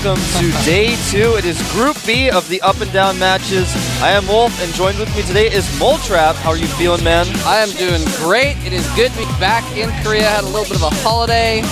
welcome to day 2. It is Group B of the up and down matches. I am Wolf, and joined with me today is Moletrap. How are you feeling, man? I am doing great. It is good to be back in Korea. Had a little bit of a holiday.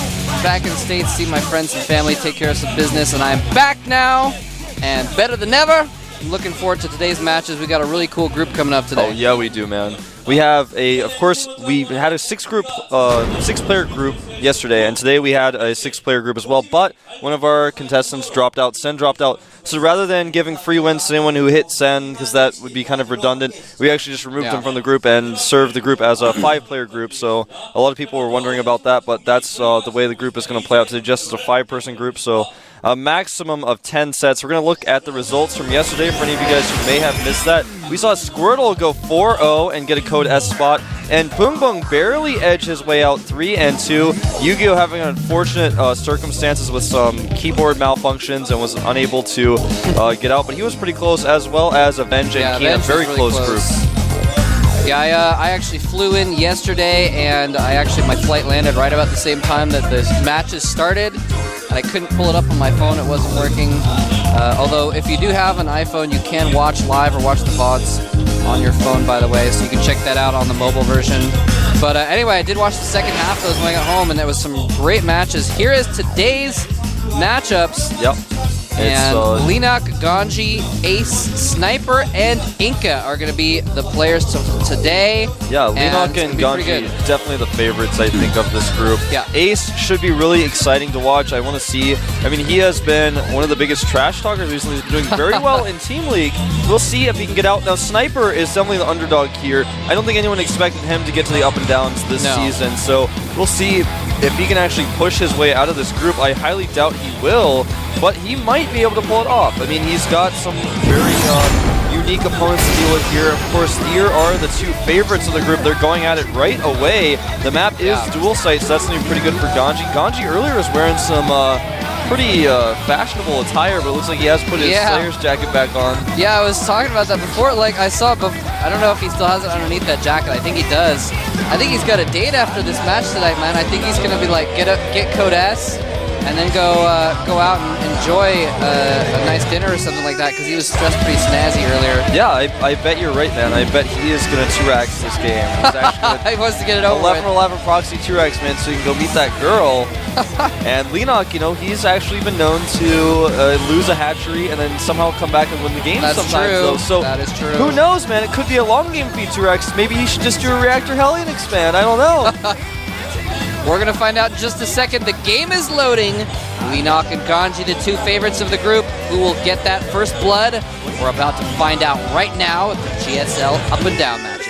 Back in the States, see my friends and family, take care of some business, and I am back now, and better than ever. I'm looking forward to today's matches. We got a really cool group coming up today. Oh yeah, we do, man. We have of course, we had a six-player group yesterday, and today we had a 6-player group as well. But one of our contestants dropped out. Sen dropped out. So rather than giving free wins to anyone who hit Sen, because that would be kind of redundant, we actually just removed him from the group and served the group as a 5-player group. So a lot of people were wondering about that, but that's the way the group is going to play out today, just as a 5-person group. So a maximum of 10 sets. We're going to look at the results from yesterday for any of you guys who may have missed that. We saw Squirtle go 4-0 and get a code S spot, and Boong Boong barely edge his way out 3-2. Yu-Gi-Oh having unfortunate circumstances with some keyboard malfunctions and was unable to get out, but he was pretty close, as well as Avenge and Keen, a very really close group. Yeah, I actually flew in yesterday, and my flight landed right about the same time that the matches started, and I couldn't pull it up on my phone. It wasn't working. Although, if you do have an iPhone, you can watch live or watch the VODs on your phone, by the way, so you can check that out on the mobile version. But anyway, I did watch the second half that was going at home, and there was some great matches. Here is today's matchups. Yep. And Leenock, GanZI, Ace, Sniper, and Inca are going to be the players today. Yeah, Leenock and GanZI, definitely the favorites, I think, of this group. Yeah. Ace should be really exciting to watch. I want to see. I mean, he has been one of the biggest trash talkers recently. He's been doing very well in Team League. We'll see if he can get out. Now, Sniper is definitely the underdog here. I don't think anyone expected him to get to the up and downs this season, so we'll see if he can actually push his way out of this group. I highly doubt he will, but he might be able to pull it off. I mean, he's got some very unique opponents to deal with here. Of course, here are the 2 favorites of the group. They're going at it right away. The map is dual site, so that's going to be pretty good for GanZI. GanZI earlier was wearing some pretty fashionable attire, but it looks like he has put his Slayer's jacket back on. Yeah, I was talking about that before. Like, I saw, I don't know if he still has it underneath that jacket. I think he does. I think he's got a date after this match tonight, man. I think he's going to be like, get code S, and then go out and enjoy a nice dinner or something like that, because he was dressed pretty snazzy earlier. Yeah, I bet you're right, man. I bet he is going to 2-Rax this game. He's actually he wants to get it over 11-11 proxy 2-Rax, man, so you can go meet that girl. And Leenock, you know, he's actually been known to lose a hatchery and then somehow come back and win the game sometimes, though. So that is true. Who knows, man? It could be a long game for you, 2-Rax. Maybe he should just do a Reactor Hellion expand. I don't know. We're going to find out in just a second. The game is loading. Leenock and GanZI, the 2 favorites of the group. Who will get that first blood? We're about to find out right now at the GSL up and down matches.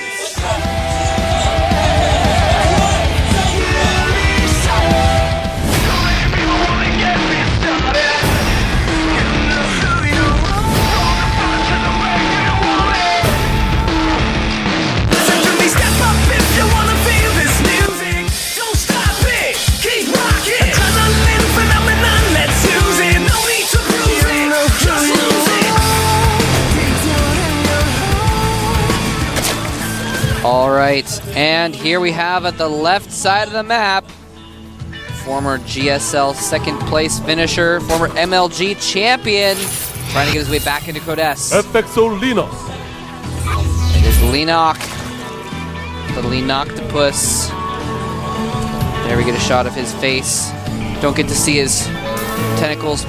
All right, and here we have at the left side of the map, former GSL second place finisher, former MLG champion, trying to get his way back into Code S. FXO Leenock. It is Leenock, the Leenock-topus. There we get a shot of his face. Don't get to see his tentacles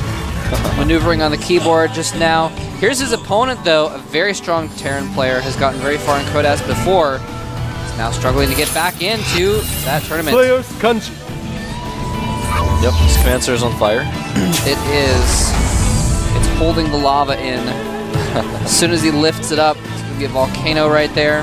maneuvering on the keyboard just now. Here's his opponent, though, a very strong Terran player, has gotten very far in Code S before. He's now struggling to get back into that tournament. Players GanZI. Yep, his command center is on fire. It is. It's holding the lava in. As soon as he lifts it up, it's going to be a volcano right there.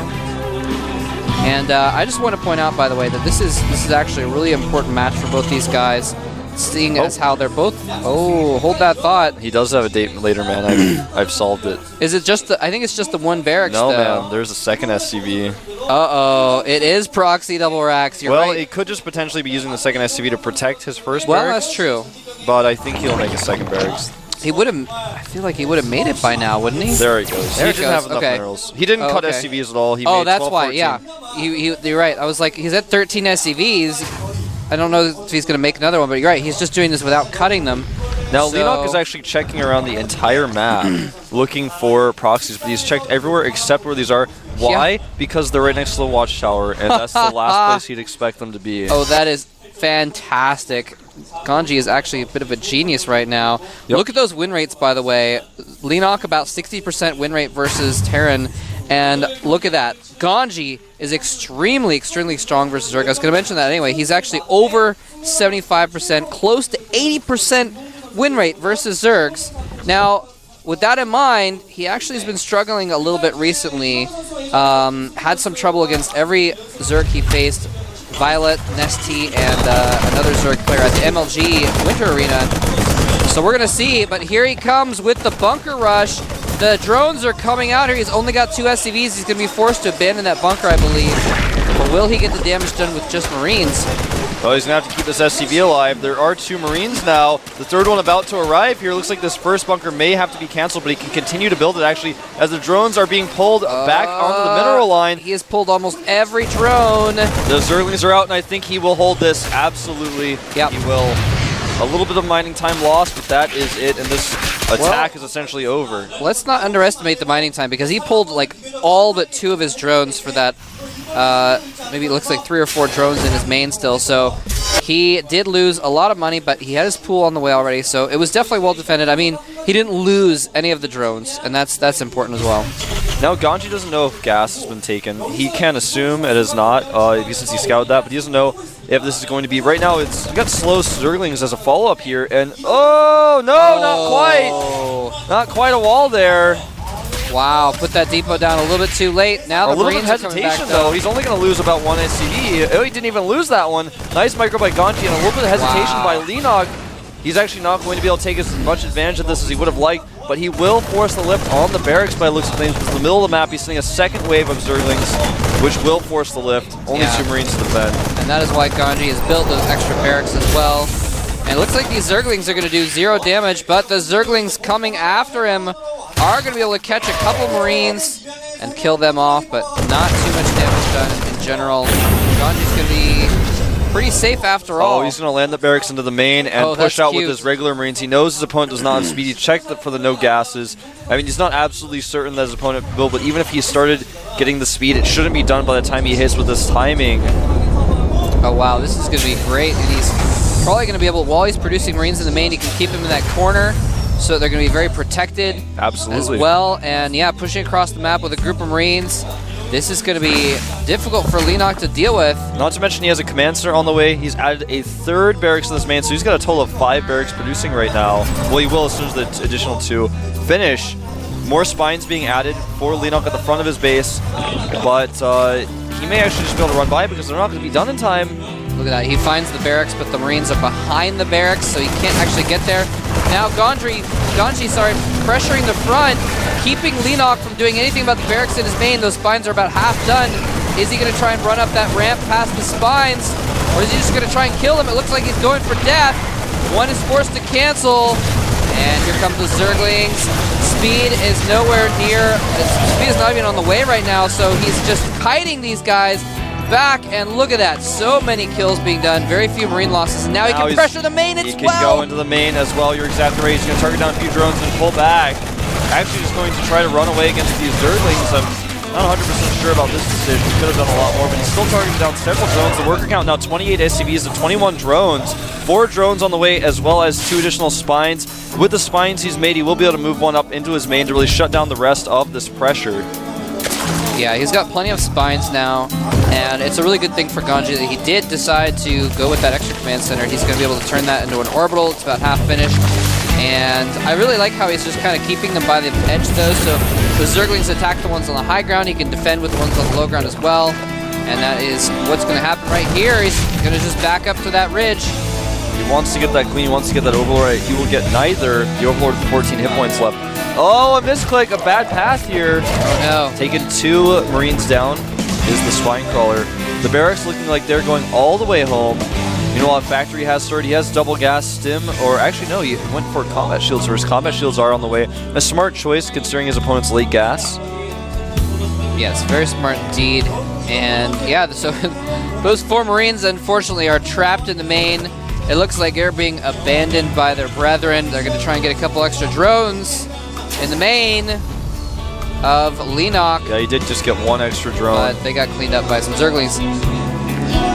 And I just want to point out, by the way, that this is actually a really important match for both these guys. Seeing as how they're both... Oh, hold that thought. He does have a date later, man. I've solved it. Is it just the... I think it's just the one barracks, though. though. Man. There's a second SCV. Uh-oh. It is proxy double racks. You're right. Well, it could just potentially be using the second SCV to protect his first barracks. Well, that's true. But I think he'll make a second barracks. He would have... I feel like he would have made it by now, wouldn't he? There he goes. There he didn't have enough minerals. He didn't cut SCVs at all. He made that's 12, why. 14. Yeah. You're right. I was like, he's at 13 SCVs. I don't know if he's going to make another one, but you're right. He's just doing this without cutting them. Now, So- Leenock is actually checking around the entire map, looking for proxies, but he's checked everywhere except where these are. Why? Yeah. Because they're right next to the watchtower, and that's the last place he'd expect them to be. Oh, that is fantastic. GanZI is actually a bit of a genius right now. Yep. Look at those win rates, by the way. Leenock about 60% win rate versus Terran. And look at that. GanZI is extremely, extremely strong versus Zerg. I was going to mention that anyway. He's actually over 75%, close to 80% win rate versus Zergs. Now, with that in mind, he actually has been struggling a little bit recently. Had some trouble against every Zerg he faced. Violet, Nesty, and another Zerg player at the MLG Winter Arena. So we're going to see, but here he comes with the bunker rush. The drones are coming out here. He's only got 2 SCVs. He's going to be forced to abandon that bunker, I believe. But will he get the damage done with just Marines? Well, he's going to have to keep this SCV alive. There are 2 Marines now. The third one about to arrive here. Looks like this first bunker may have to be canceled, but he can continue to build it, actually, as the drones are being pulled back onto the mineral line. He has pulled almost every drone. The Zerglings are out, and I think he will hold this. Absolutely, Yep. he will. A little bit of mining time lost, but that is it, and this attack is essentially over. Let's not underestimate the mining time, because he pulled like all but 2 of his drones for that. Maybe it looks like 3 or 4 drones in his main still. So he did lose a lot of money, but he had his pool on the way already. So it was definitely well defended. I mean, he didn't lose any of the drones, and that's important as well. Now, GanZI doesn't know if gas has been taken. He can assume it is not, since he scouted that, but he doesn't know if this is going to be. Right now, you got slow Zerglings as a follow-up here, and not quite. Not quite a wall there. Wow, put that depot down a little bit too late. Now A the little bit of Marines are coming back, hesitation, though. He's only going to lose about 1 SCV. Oh, he didn't even lose that one. Nice micro by GanZI, and a little bit of hesitation by Leenock. He's actually not going to be able to take as much advantage of this as he would have liked, but he will force the lift on the barracks by the looks of things. Because in the middle of the map, he's sending a second wave of Zerglings, which will force the lift. Only 2 Marines to defend. And that is why GanZI has built those extra barracks as well. And it looks like these Zerglings are going to do 0 damage, but the Zerglings coming after him are going to be able to catch a couple Marines and kill them off, but not too much damage done in general. GanZi's going to be pretty safe after all. Oh, he's going to land the barracks into the main and push out with his regular Marines. He knows his opponent does not have speed. He checked for the no gases. I mean, he's not absolutely certain that his opponent will, but even if he started getting the speed, it shouldn't be done by the time he hits with this timing. Oh, wow, this is going to be great. And he's probably going to be able, while he's producing Marines in the main, he can keep them in that corner. So they're going to be very protected as well. And yeah, pushing across the map with a group of Marines. This is going to be difficult for Leenock to deal with. Not to mention he has a command center on the way. He's added a 3rd barracks to this main, so he's got a total of 5 barracks producing right now. Well, he will as soon as the additional 2 finish. More spines being added for Leenock at the front of his base, but he may actually just be able to run by because they're not going to be done in time. Look at that. He finds the barracks, but the Marines are behind the barracks, so he can't actually get there. Now GanZI, pressuring the front, keeping Leenock from doing anything about the barracks in his main. Those spines are about half done. Is he going to try and run up that ramp past the spines, or is he just going to try and kill them? It looks like he's going for death. One is forced to cancel, and here comes the Zerglings. Speed is nowhere near. Speed is not even on the way right now, so he's just kiting these guys back, and look at that. So many kills being done, very few Marine losses. Now he can pressure the main as well. He can go into the main as well. You're exactly right. He's going to target down a few drones and pull back. Actually just going to try to run away against these Zerglings. I'm not 100% sure about this decision. He could have done a lot more, but he's still targeting down several drones. The worker count now 28 SCVs of 21 drones. 4 drones on the way, as well as 2 additional spines. With the spines he's made, he will be able to move one up into his main to really shut down the rest of this pressure. Yeah, he's got plenty of spines now, and it's a really good thing for GanZI that he did decide to go with that extra command center. He's going to be able to turn that into an orbital. It's about half finished, and I really like how he's just kind of keeping them by the edge, though, so the Zerglings attack the ones on the high ground. He can defend with the ones on the low ground as well, and that is what's going to happen right here. He's going to just back up to that ridge. He wants to get that clean. He wants to get that Overlord. He will get neither. The Overlord with 14 hit points left. Oh, a misclick, a bad path here. Oh no. Taking 2 Marines down is the Spine Crawler. The barracks looking like they're going all the way home. Meanwhile, Factory has started. He has double gas stim, or actually no, he went for combat shields first. Combat shields are on the way. A smart choice considering his opponent's late gas. Yes, very smart indeed. And yeah, so those 4 Marines unfortunately are trapped in the main. It looks like they're being abandoned by their brethren. They're going to try and get a couple extra drones in the main of Leenock. Yeah, he did just get one extra drone. But they got cleaned up by some Zerglings.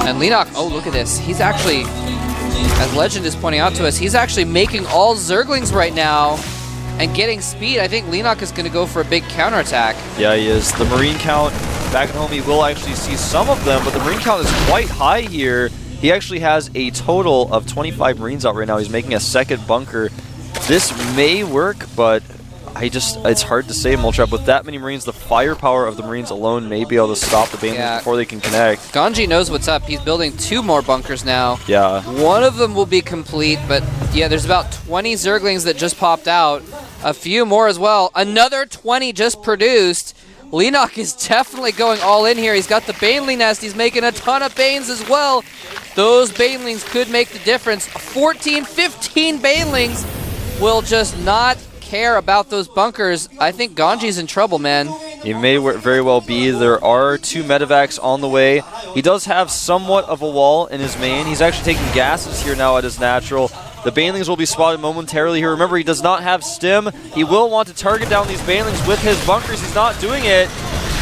And Leenock, oh, look at this. He's actually, as Legend is pointing out to us, he's actually making all Zerglings right now and getting speed. I think Leenock is going to go for a big counterattack. Yeah, he is. The Marine count, back at home, he will actually see some of them, but the Marine count is quite high here. He actually has a total of 25 Marines out right now. He's making a second bunker. This may work, but it's hard to say, Moltrap. With that many Marines, the firepower of the Marines alone may be able to stop the Banelings before they can connect. GanZI knows what's up. He's building 2 more bunkers now. Yeah. One of them will be complete, but yeah, there's about 20 Zerglings that just popped out. A few more as well. Another 20 just produced. Leenock is definitely going all in here. He's got the Baneling nest. He's making a ton of Banes as well. Those Banelings could make the difference. 14, 15 Banelings will just not care about those bunkers. I think GanZI's in trouble, man. He may very well be. There are 2 medevacs on the way. He does have somewhat of a wall in his main. He's actually taking gases here now at his natural. The Banelings will be spotted momentarily here. Remember, he does not have stim. He will want to target down these Banelings with his bunkers. He's not doing it.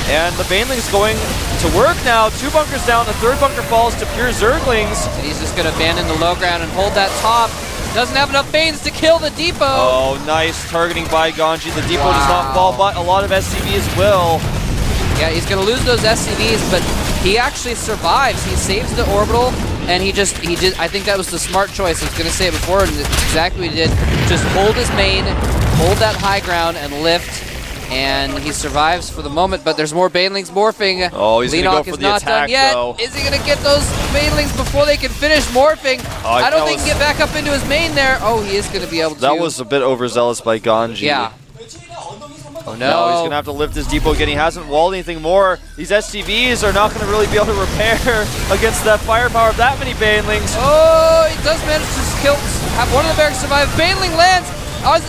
And the Banelings going to work now. 2 bunkers down. The 3rd bunker falls to pure Zerglings. And he's just going to abandon the low ground and hold that top. Doesn't have enough Banes to kill the depot. Oh, nice targeting by GanZI. The depot does not fall, but a lot of SCVs will. Yeah, he's going to lose those SCVs, but he actually survives. He saves the orbital, and he did. I think that was the smart choice. I was going to say it before, and it's exactly what he did. Just hold his main, hold that high ground, and lift. And he survives for the moment, but there's more Banelings morphing. Oh, he's going to go for the attack, though. Is he going to get those Banelings before they can finish morphing? I don't think he can get back up into his main there. Oh, he is going to be able to. That was a bit overzealous by GanZI. Yeah. Oh, no. Now he's going to have to lift his depot again. He hasn't walled anything more. These SCVs are not going to really be able to repair against that firepower of that many Banelings. Oh, he does manage to have one of the barracks survive. Baneling lands.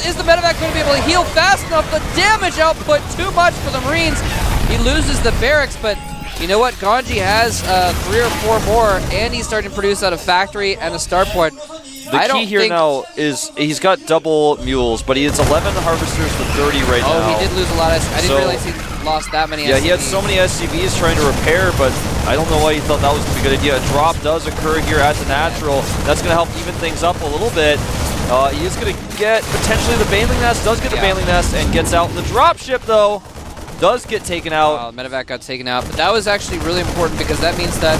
Is the medevac going to be able to heal fast enough? The damage output too much for the Marines. He loses the barracks, but you know what? GanZI has 3 or 4 more, and he's starting to produce out of factory and a starport. The key here now is he's got double mules, but he has 11 harvesters to 30 right now. Oh, he did lose a lot of SCVs. I didn't realize he lost that many SCVs. Yeah, he had so many SCVs trying to repair, but I don't know why he thought that was going to be a good idea. A drop does occur here at the natural. That's going to help even things up a little bit. He is going to get potentially the Baneling nest, does get the Baneling nest, and gets out. The dropship, though, does get taken out. The medevac got taken out, but that was actually really important because that means that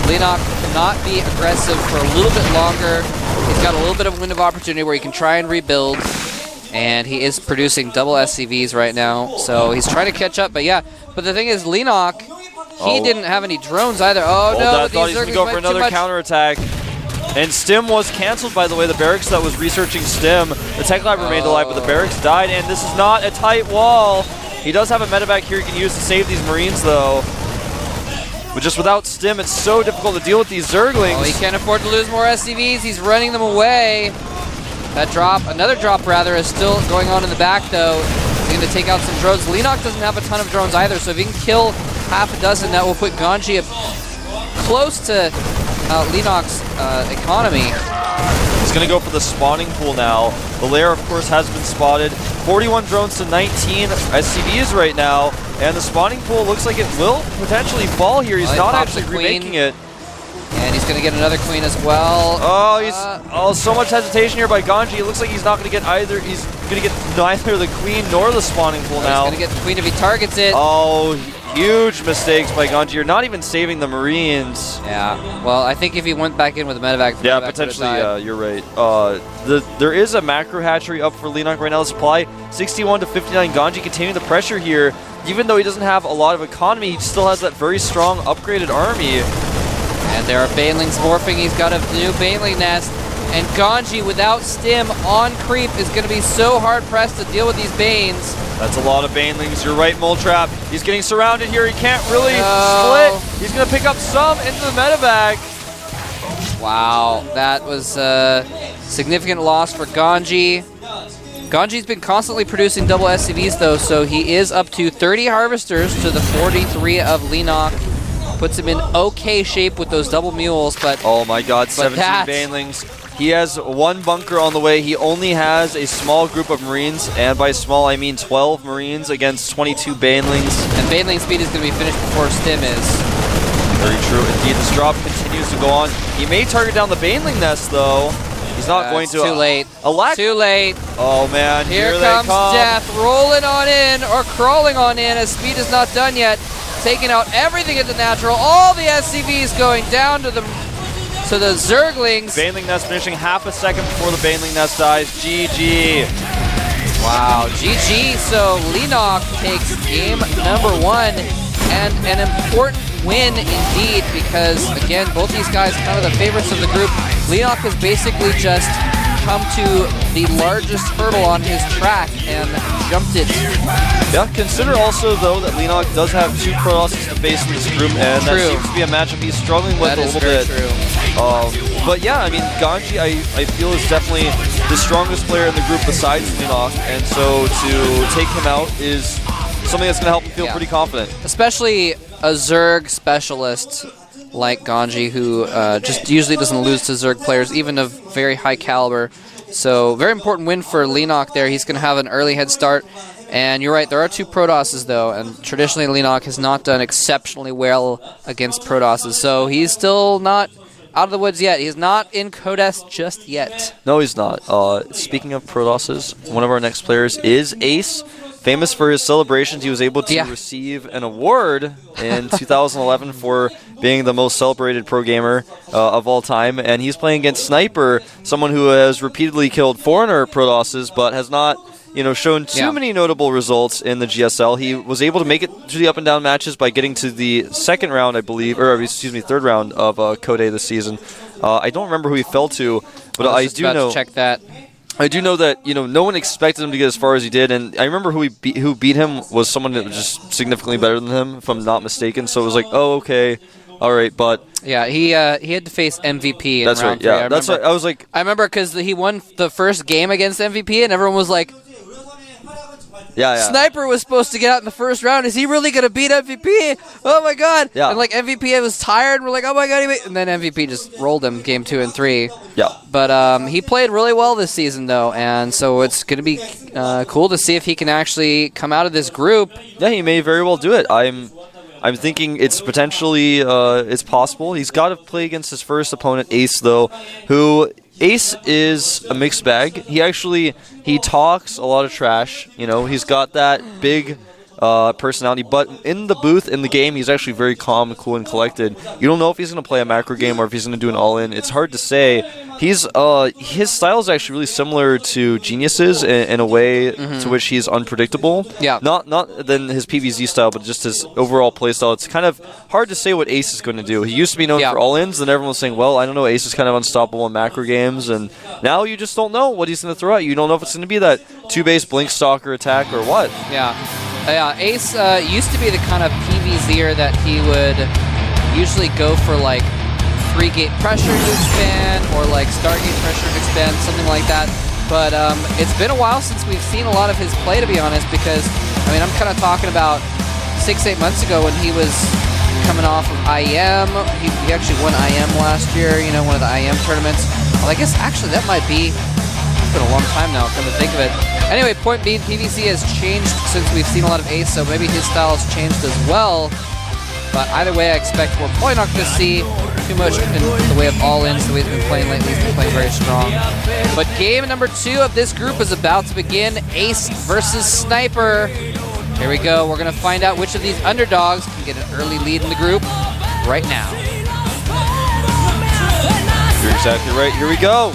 Leenock cannot be aggressive for a little bit longer. He's got a little bit of window of opportunity where he can try and rebuild, and he is producing double SCVs right now, so he's trying to catch up. But yeah, but the thing is, Leenock, he didn't have any drones either. Oh no, I thought he was going to go for another counterattack. And Stim was canceled, by the way. The barracks that was researching Stim, the tech lab remained alive, but the barracks died, and this is not a tight wall. He does have a medevac here he can use to save these Marines, though. But just without Stim, it's so difficult to deal with these Zerglings. Oh, he can't afford to lose more SCVs. He's running them away. That drop, another drop rather, is still going on in the back, though. He's going to take out some drones. Leenock doesn't have a ton of drones either, so if he can kill half a dozen, that will put GanZI close to Leenock's economy. He's going to go for the spawning pool now. The lair, of course, has been spotted. 41 drones to 19 SCVs right now. And the spawning pool looks like it will potentially fall here. He's not actually remaking it. And he's going to get another queen as well. Oh, so much hesitation here by GanZI. It looks like he's not going to get either. He's going to get neither the queen nor the spawning pool now. He's going to get the queen if he targets it. Oh, huge mistakes by GanZI. You're not even saving the Marines. Yeah. Well, I think if he went back in with a medevac, the medevac potentially. Yeah, you're right. There is a macro hatchery up for Leenock right now. The supply 61 to 59. GanZI continuing the pressure here. Even though he doesn't have a lot of economy, he still has that very strong upgraded army. And there are Banelings morphing. He's got a new Baneling nest. And GanZI, without Stim on creep, is going to be so hard-pressed to deal with these Banes. That's a lot of Banelings. You're right, Moltrap. He's getting surrounded here. He can't really split. He's going to pick up some into the medevac. Wow, that was a significant loss for GanZI. GanZI's been constantly producing double SCVs, though, so he is up to 30 harvesters to the 43 of Leenock. Puts him in okay shape with those double mules, but oh my god, 17 Banelings. He has one bunker on the way. He only has a small group of Marines, and by small I mean 12 Marines against 22 Banelings. And Baneling speed is going to be finished before Stim is. Very true. Indeed, this drop continues to go on. He may target down the Baneling nest, though. He's not going to. Too late. Too late. Oh, man. Here they comes come. Death rolling on in or crawling on in as speed is not done yet. Taking out everything at the natural. All the SCVs going down to the Zerglings. Baneling nest finishing half a second before the Baneling nest dies. GG. Wow. GG. So Leenock takes game number 1 and an important win indeed because, again, both these guys kind of the favorites of the group. Leenock has basically just come to the largest hurdle on his track and jumped it. Yeah, consider also, though, that Leenock does have 2 Protosses to face in this group, and that seems to be a matchup he's struggling with a little bit. True. But yeah, I mean, GanZI, I feel, is definitely the strongest player in the group besides Leenock, and so to take him out is something that's going to help him feel pretty confident. Especially a Zerg specialist like GanZI, who just usually doesn't lose to Zerg players, even of very high caliber. So very important win for Leenock there. He's going to have an early head start. And you're right, there are 2 Protosses, though, and traditionally Leenock has not done exceptionally well against Protosses. So he's still not out of the woods yet. He's not in Codes just yet. No, he's not. Speaking of Protosses, one of our next players is Ace. Famous for his celebrations, he was able to receive an award in 2011 for being the most celebrated pro gamer of all time. And he's playing against Sniper, someone who has repeatedly killed foreigner Protosses, but has not, shown too many notable results in the GSL. He was able to make it to the up and down matches by getting to the second round, I believe, or excuse me, third round of Code this season. I don't remember who he fell to, but I do know. To check that. I do know that no one expected him to get as far as he did, and I remember who beat him was someone that was just significantly better than him, if I'm not mistaken. So it was like, oh, okay, all right, but yeah, he had to face MVP in that's round right. 3. Yeah, that's what I was like. I remember because he won the first game against MVP, and everyone was like, yeah. Sniper was supposed to get out in the first round. Is he really going to beat MVP? Oh, my God. Yeah. And, MVP was tired, and we're like, oh, my God. And then MVP just rolled him game 2 and 3. Yeah. But he played really well this season, though, and so it's going to be cool to see if he can actually come out of this group. Yeah, he may very well do it. I'm thinking it's potentially it's possible. He's got to play against his first opponent, Ace, though, who... Ace is a mixed bag. He talks a lot of trash. He's got that big personality, but in the booth, in the game, he's actually very calm, cool, and collected. You don't know if he's going to play a macro game or if he's going to do an all-in. It's hard to say. His style is actually really similar to Genius's in a way to which he's unpredictable. Yeah. Not than his PvZ style, but just his overall play style. It's kind of hard to say what Ace is going to do. He used to be known for all-ins, and everyone was saying, well, I don't know, Ace is kind of unstoppable in macro games, and now you just don't know what he's going to throw at you. You don't know if it's going to be that 2-base Blink Stalker attack or what. Yeah. Ace used to be the kind of PvZer that he would usually go for 3-gate pressure to expand or Stargate pressure to expand, something like that. But it's been a while since we've seen a lot of his play, to be honest, because, I'm kind of talking about 6-8 months ago when he was coming off of IEM. He actually won IEM last year, one of the IEM tournaments. Well, I guess actually that might be, it's been a long time now, come to think of it. Anyway, point being, PvC has changed since we've seen a lot of Ace, so maybe his style has changed as well. But either way, I expect we're probably not going to see too much in the way of all-ins the way he's been playing lately. He's been playing very strong. But game number 2 of this group is about to begin. Ace versus Sniper. Here we go. We're going to find out which of these underdogs can get an early lead in the group right now. You're exactly right. Here we go.